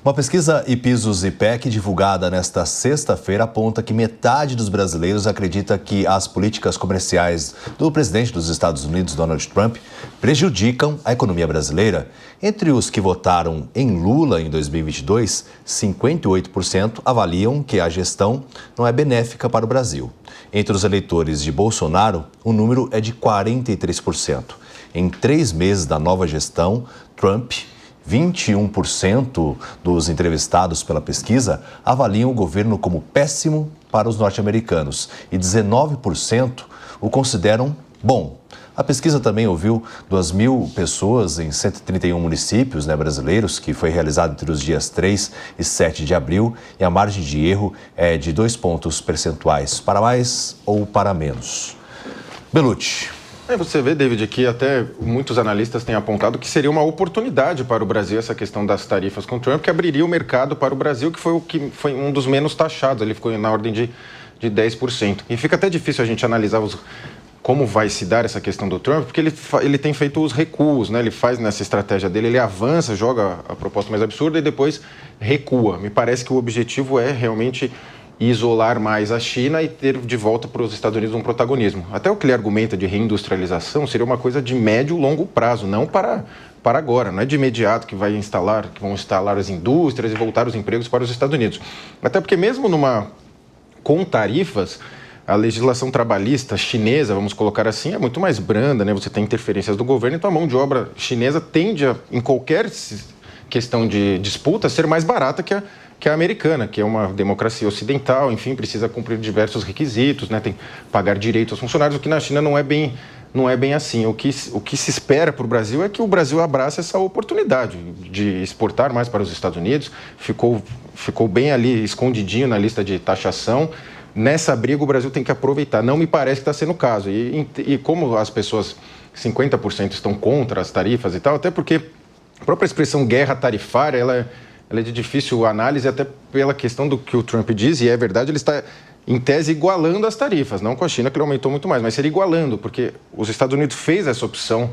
Uma pesquisa Ipsos-IPEC divulgada nesta sexta-feira aponta que metade dos brasileiros acredita que as políticas comerciais do presidente dos Estados Unidos, Donald Trump, prejudicam a economia brasileira. Entre os que votaram em Lula em 2022, 58% avaliam que a gestão não é benéfica para o Brasil. Entre os eleitores de Bolsonaro, o número é de 43%. Em 3 meses da nova gestão, Trump, 21% dos entrevistados pela pesquisa avaliam o governo como péssimo para os norte-americanos e 19% o consideram bom. A pesquisa também ouviu 2.000 pessoas em 131 municípios brasileiros, que foi realizada entre os dias 3 e 7 de abril, e a margem de erro é de 2 pontos percentuais, para mais ou para menos. Belucci. Você vê, David, que até muitos analistas têm apontado que seria uma oportunidade para o Brasil essa questão das tarifas com o Trump, que abriria o mercado para o Brasil, que foi um dos menos taxados, ele ficou na ordem de 10%. E fica até difícil a gente analisar como vai se dar essa questão do Trump, porque ele tem feito os recuos, Ele faz nessa estratégia dele, ele avança, joga a proposta mais absurda e depois recua. Me parece que o objetivo é realmente isolar mais a China e ter de volta para os Estados Unidos um protagonismo. Até o que ele argumenta de reindustrialização seria uma coisa de médio e longo prazo, não para agora. Não é de imediato que vão instalar as indústrias e voltar os empregos para os Estados Unidos. Até porque mesmo com tarifas, a legislação trabalhista chinesa, vamos colocar assim, é muito mais branda, Você tem interferências do governo, então a mão de obra chinesa tende em qualquer questão de disputa, ser mais barata que a americana, que é uma democracia ocidental, enfim, precisa cumprir diversos requisitos, tem que pagar direitos aos funcionários, o que na China não é bem assim. O que se espera para o Brasil é que o Brasil abrace essa oportunidade de exportar mais para os Estados Unidos, ficou bem ali escondidinho na lista de taxação. Nessa briga o Brasil tem que aproveitar, não me parece que está sendo o caso. E como as pessoas, 50% estão contra as tarifas e tal, até porque a própria expressão guerra tarifária, ela é de difícil análise, até pela questão do que o Trump diz, e é verdade, ele está, em tese, igualando as tarifas, não com a China, que ele aumentou muito mais, mas seria igualando, porque os Estados Unidos fez essa opção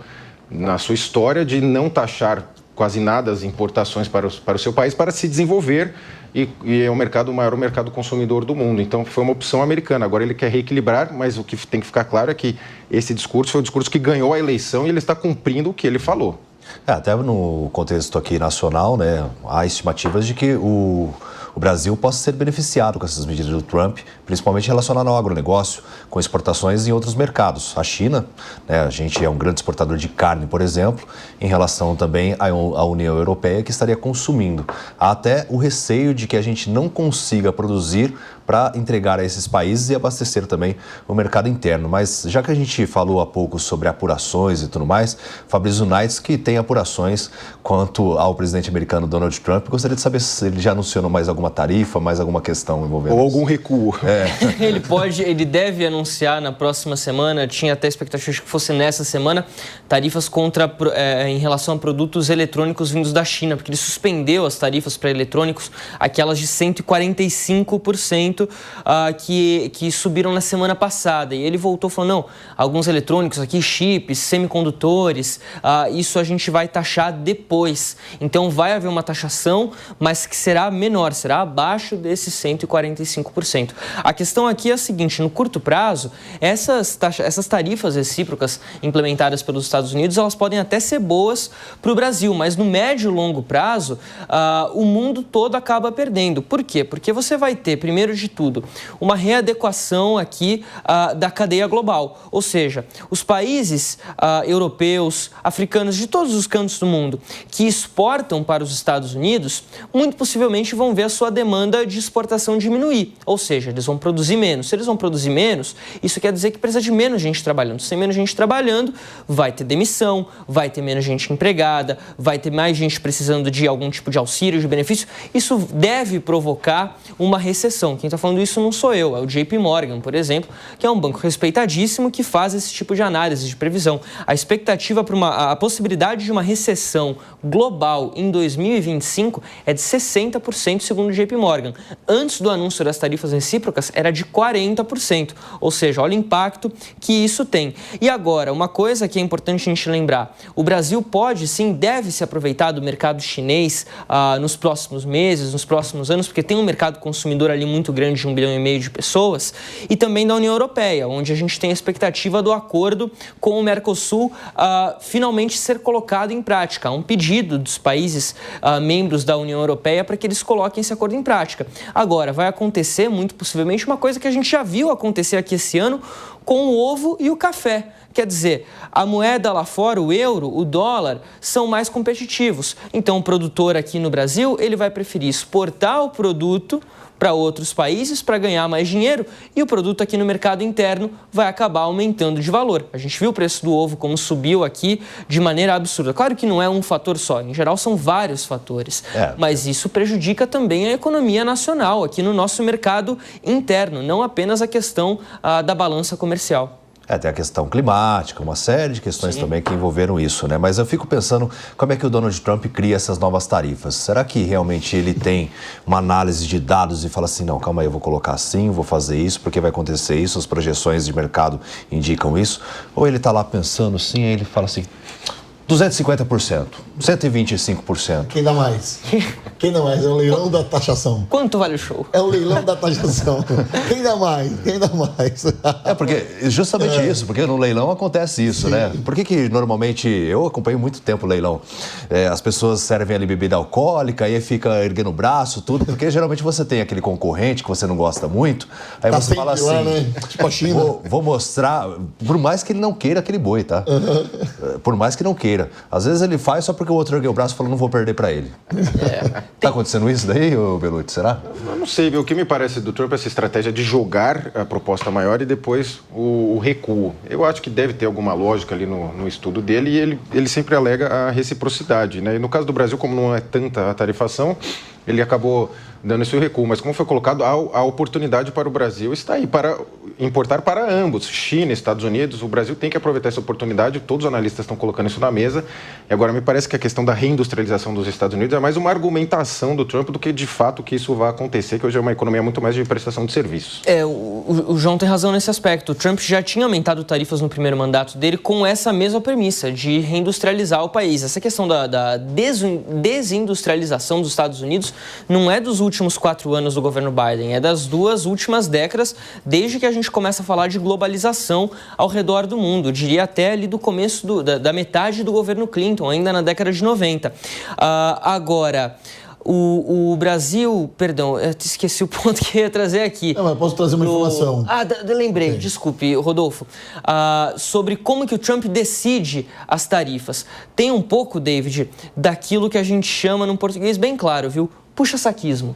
na sua história de não taxar quase nada as importações para o seu país para se desenvolver, e é o maior mercado consumidor do mundo. Então, foi uma opção americana. Agora ele quer reequilibrar, mas o que tem que ficar claro é que esse discurso foi o discurso que ganhou a eleição e ele está cumprindo o que ele falou. Até no contexto aqui nacional, há estimativas de que o Brasil possa ser beneficiado com essas medidas do Trump, principalmente relacionado ao agronegócio, com exportações em outros mercados. A China, a gente é um grande exportador de carne, por exemplo, em relação também à União Europeia, que estaria consumindo. Há até o receio de que a gente não consiga produzir para entregar a esses países e abastecer também o mercado interno. Mas já que a gente falou há pouco sobre apurações e tudo mais, Fabrício Naits, que tem apurações quanto ao presidente americano Donald Trump, gostaria de saber se ele já anunciou mais alguma tarifa, mais alguma questão envolvendo ou algum recuo. Ele deve anunciar na próxima semana, tinha até expectativa de que fosse nessa semana, tarifas em relação a produtos eletrônicos vindos da China, porque ele suspendeu as tarifas para eletrônicos, aquelas de 145%, que subiram na semana passada. E ele voltou falando, não, alguns eletrônicos aqui, chips, semicondutores, isso a gente vai taxar depois. Então vai haver uma taxação, mas que será menor, será abaixo desses 145%. A questão aqui é a seguinte, no curto prazo, essas tarifas recíprocas implementadas pelos Estados Unidos, elas podem até ser boas para o Brasil, mas no médio e longo prazo, o mundo todo acaba perdendo. Por quê? Porque você vai ter, primeiro de tudo, uma readequação aqui da cadeia global. Ou seja, os países europeus, africanos, de todos os cantos do mundo, que exportam para os Estados Unidos, muito possivelmente vão ver a sua demanda de exportação diminuir. Ou seja, eles vão produzir menos. Se eles vão produzir menos, isso quer dizer que precisa de menos gente trabalhando. Se tem menos gente trabalhando, vai ter demissão, vai ter menos gente empregada, vai ter mais gente precisando de algum tipo de auxílio, de benefício. Isso deve provocar uma recessão. Quem está falando isso não sou eu, é o JP Morgan, por exemplo, que é um banco respeitadíssimo que faz esse tipo de análise, de previsão. A expectativa para a possibilidade de uma recessão global em 2025 é de 60%, segundo o JP Morgan. Antes do anúncio das tarifas recíprocas, era de 40%. Ou seja, olha o impacto que isso tem. E agora, uma coisa que é importante a gente lembrar, o Brasil pode, sim, deve se aproveitar do mercado chinês nos próximos meses, nos próximos anos, porque tem um mercado consumidor ali muito grande de 1,5 bilhão de pessoas, e também da União Europeia, onde a gente tem a expectativa do acordo com o Mercosul finalmente ser colocado em prática. Há um pedido dos países membros da União Europeia para que eles coloquem esse acordo em prática. Agora, vai acontecer, muito possivelmente, uma coisa que a gente já viu acontecer aqui esse ano com o ovo e o café. Quer dizer, a moeda lá fora, o euro, o dólar, são mais competitivos. Então, o produtor aqui no Brasil, ele vai preferir exportar o produto para outros países para ganhar mais dinheiro e o produto aqui no mercado interno vai acabar aumentando de valor. A gente viu o preço do ovo como subiu aqui de maneira absurda. Claro que não é um fator só, em geral são vários fatores, mas isso prejudica também a economia nacional aqui no nosso mercado interno, não apenas a questão da balança comercial. Tem a questão climática, uma série de questões também que envolveram isso, né? Mas eu fico pensando como é que o Donald Trump cria essas novas tarifas. Será que realmente ele tem uma análise de dados e fala assim, não, calma aí, eu vou colocar assim, vou fazer isso, porque vai acontecer isso, as projeções de mercado indicam isso? Ou ele está lá pensando assim, aí ele fala assim, 250%, 125%. Quem dá mais? Quem dá mais? É o leilão da taxação. Quanto vale o show? É o leilão da taxação. Quem dá mais? Quem dá mais? Porque justamente isso, porque no leilão acontece isso, né? Por que normalmente, eu acompanho muito tempo o leilão, as pessoas servem ali bebida alcoólica e aí fica erguendo o braço, tudo, porque geralmente você tem aquele concorrente que você não gosta muito, aí tá você fala assim, lá, né? Tipo a China. Vou mostrar, por mais que ele não queira aquele boi, tá? Por mais que não queira. Às vezes ele faz só porque o outro ergueu o braço e falou, não vou perder para ele. Tá acontecendo isso daí, Belucci, será? Eu não sei, o que me parece do Trump é essa estratégia de jogar a proposta maior e depois o recuo. Eu acho que deve ter alguma lógica ali no estudo dele e ele sempre alega a reciprocidade, né? E no caso do Brasil, como não é tanta a tarifação, ele acabou dando esse recuo, mas como foi colocado, a oportunidade para o Brasil está aí, para importar para ambos, China, Estados Unidos. O Brasil tem que aproveitar essa oportunidade, todos os analistas estão colocando isso na mesa, e agora me parece que a questão da reindustrialização dos Estados Unidos é mais uma argumentação do Trump do que de fato que isso vai acontecer, que hoje é uma economia muito mais de prestação de serviços. O João tem razão nesse aspecto. O Trump já tinha aumentado tarifas no primeiro mandato dele com essa mesma premissa de reindustrializar o país. Essa questão da desindustrialização dos Estados Unidos não é dos últimos 4 anos do governo Biden, é das 2 últimas décadas, desde que a gente começa a falar de globalização ao redor do mundo. Eu diria até ali do começo da metade do governo Clinton, ainda na década de 90. Agora, o Brasil... Perdão, eu esqueci o ponto que eu ia trazer aqui. Não, mas posso trazer uma informação. Lembrei, desculpe, Rodolfo. Sobre como que o Trump decide as tarifas. Tem um pouco, David, daquilo que a gente chama, num português bem claro, viu? Puxa-saquismo.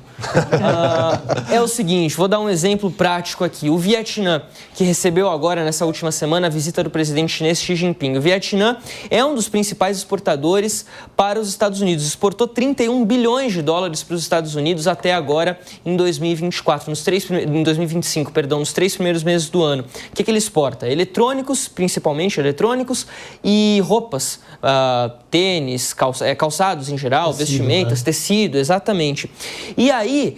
É o seguinte, vou dar um exemplo prático aqui. O Vietnã, que recebeu agora, nessa última semana, a visita do presidente chinês Xi Jinping. O Vietnã é um dos principais exportadores para os Estados Unidos. Exportou 31 bilhões de dólares para os Estados Unidos até agora, em 2024, em 2025, perdão, nos 3 primeiros meses do ano. O que ele exporta? Eletrônicos, principalmente eletrônicos, e roupas, tênis, calçados em geral, tecido, vestimentas, né? Tecido, exatamente. E aí,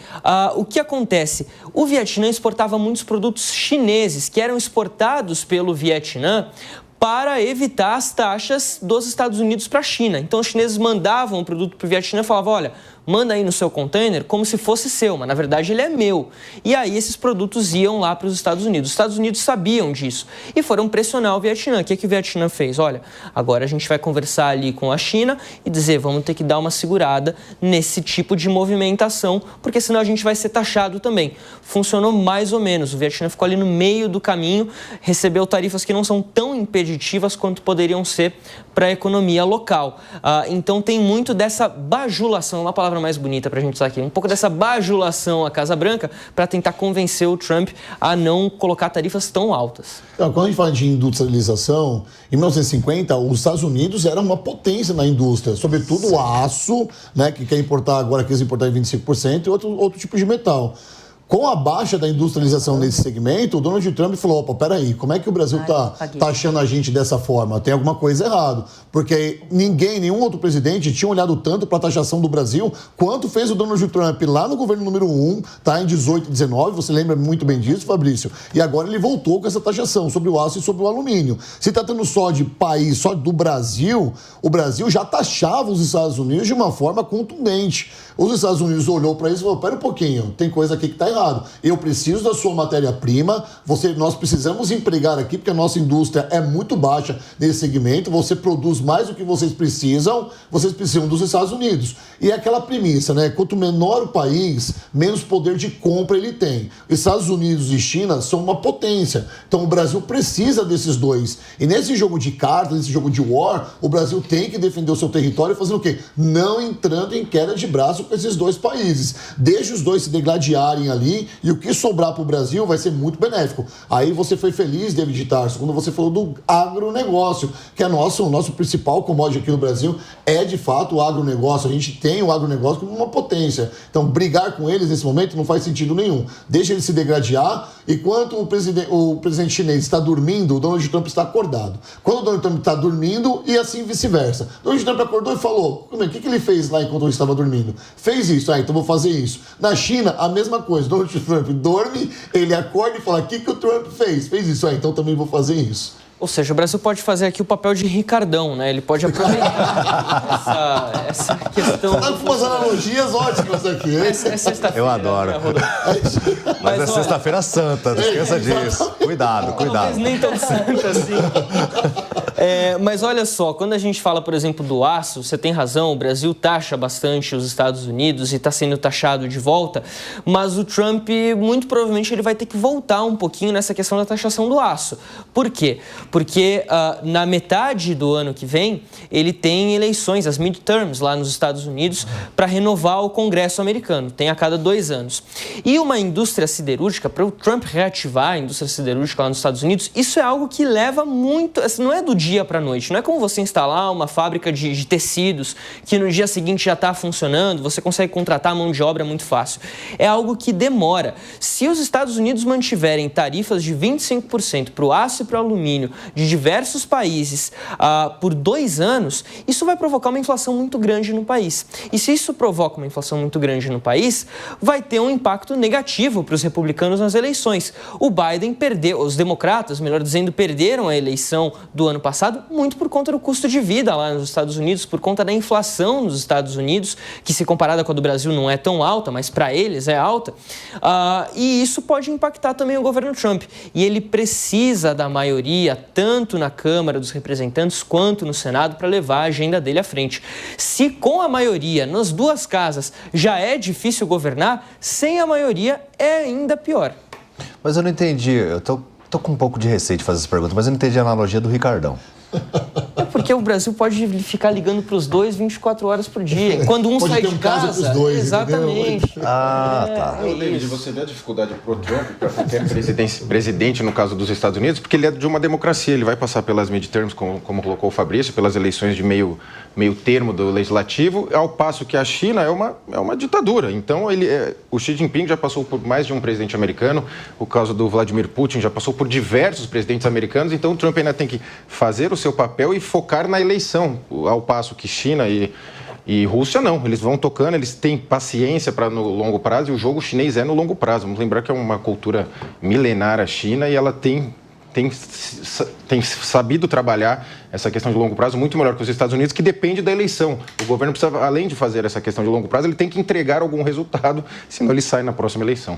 o que acontece? O Vietnã exportava muitos produtos chineses que eram exportados pelo Vietnã para evitar as taxas dos Estados Unidos para a China. Então, os chineses mandavam o produto para o Vietnã e falavam, olha, manda aí no seu container como se fosse seu, mas na verdade ele é meu. E aí esses produtos iam lá para os Estados Unidos. Os Estados Unidos sabiam disso e foram pressionar o Vietnã. O que o Vietnã fez? Olha, agora a gente vai conversar ali com a China e dizer, vamos ter que dar uma segurada nesse tipo de movimentação, porque senão a gente vai ser taxado também. Funcionou mais ou menos. O Vietnã ficou ali no meio do caminho, recebeu tarifas que não são tão impeditivas quanto poderiam ser para a economia local. Então tem muito dessa bajulação, uma palavra mais bonita para a gente usar aqui, um pouco dessa bajulação à Casa Branca para tentar convencer o Trump a não colocar tarifas tão altas. Então, quando a gente fala de industrialização, em 1950 os Estados Unidos era uma potência na indústria, sobretudo o aço, né, que quer importar agora, quer importar em 25%, e outro tipo de metal. Com a baixa da industrialização nesse segmento, o Donald Trump falou, opa, peraí, como é que o Brasil tá achando a gente dessa forma? Tem alguma coisa errada. Porque nenhum outro presidente tinha olhado tanto para a taxação do Brasil quanto fez o Donald Trump lá no governo número 1, tá, em 18 e 19, você lembra muito bem disso, Fabrício? E agora ele voltou com essa taxação sobre o aço e sobre o alumínio. Se tratando só de país, só do Brasil, o Brasil já taxava os Estados Unidos de uma forma contundente. Os Estados Unidos olhou para isso e falou, pera um pouquinho, tem coisa aqui que está errado. Eu preciso da sua matéria-prima, nós precisamos empregar aqui, porque a nossa indústria é muito baixa nesse segmento, você produz mais do que vocês precisam dos Estados Unidos. E é aquela premissa, né? Quanto menor o país, menos poder de compra ele tem. Estados Unidos e China são uma potência, então o Brasil precisa desses dois. E nesse jogo de cartas, nesse jogo de war, o Brasil tem que defender o seu território fazendo o quê? Não entrando em queda de braço com esses dois países. Deixa os dois se degladiarem ali e o que sobrar para o Brasil vai ser muito benéfico. Aí você foi feliz, David Tarso, quando você falou do agronegócio, que é o nosso principal commodity aqui no Brasil, é de fato o agronegócio. A gente tem o agronegócio como uma potência. Então, brigar com eles nesse momento não faz sentido nenhum. Deixa eles se degladiar. E enquanto o presidente chinês está dormindo, o Donald Trump está acordado. Quando o Donald Trump está dormindo, e assim vice-versa. O Donald Trump acordou e falou, o que ele fez lá enquanto eu estava dormindo? Fez isso, então vou fazer isso. Na China, a mesma coisa. O Donald Trump dorme, ele acorda e fala, o que o Trump fez? Fez isso, então também vou fazer isso. Ou seja, o Brasil pode fazer aqui o papel de Ricardão, né? Ele pode aproveitar essa questão... Tá com umas analogias ótimas aqui, hein? É sexta-feira. Eu adoro. Mas é sexta-feira santa, não esqueça disso. Cuidado. Talvez nem tão santa assim. Mas olha só, quando a gente fala, por exemplo, do aço, você tem razão, o Brasil taxa bastante os Estados Unidos e está sendo taxado de volta, mas o Trump, muito provavelmente, ele vai ter que voltar um pouquinho nessa questão da taxação do aço. Por quê? Porque na metade do ano que vem, ele tem eleições, as midterms lá nos Estados Unidos, para renovar o Congresso americano. Tem a cada 2 anos. E uma indústria siderúrgica, para o Trump reativar a indústria siderúrgica lá nos Estados Unidos, isso é algo que leva muito... Assim, não é do dia para a noite. Não é como você instalar uma fábrica de tecidos que no dia seguinte já está funcionando, você consegue contratar mão de obra muito fácil. É algo que demora. Se os Estados Unidos mantiverem tarifas de 25% para o aço e para o alumínio de diversos países por 2 anos, isso vai provocar uma inflação muito grande no país. E se isso provoca uma inflação muito grande no país, vai ter um impacto negativo para os republicanos nas eleições. O Biden perdeu, os democratas, melhor dizendo, perderam a eleição do ano passado muito por conta do custo de vida lá nos Estados Unidos, por conta da inflação nos Estados Unidos, que se comparada com a do Brasil não é tão alta, mas para eles é alta. E isso pode impactar também o governo Trump. E ele precisa da maioria, tanto na Câmara dos Representantes quanto no Senado, para levar a agenda dele à frente. Se com a maioria nas 2 casas já é difícil governar, sem a maioria é ainda pior. Mas eu não entendi, eu tô com um pouco de receio de fazer essa pergunta, mas eu não entendi a analogia do Ricardão. É porque o Brasil pode ficar ligando para os dois 24 horas por dia. Quando um sai de casa, dois, exatamente. Entendeu? Tá. David, você vê a dificuldade pro Trump, para qualquer presidente, no caso dos Estados Unidos, porque ele é de uma democracia, ele vai passar pelas midterms, como colocou o Fabrício, pelas eleições de meio termo do legislativo, ao passo que a China é uma ditadura. Então, o Xi Jinping já passou por mais de um presidente americano, o caso do Vladimir Putin já passou por diversos presidentes americanos, então o Trump ainda tem que fazer o seu papel e focar na eleição, ao passo que China e Rússia não, eles vão tocando, eles têm paciência para no longo prazo e o jogo chinês é no longo prazo. Vamos lembrar que é uma cultura milenar a China e ela tem sabido trabalhar essa questão de longo prazo muito melhor que os Estados Unidos, que depende da eleição. O governo precisa, além de fazer essa questão de longo prazo, ele tem que entregar algum resultado, senão ele sai na próxima eleição.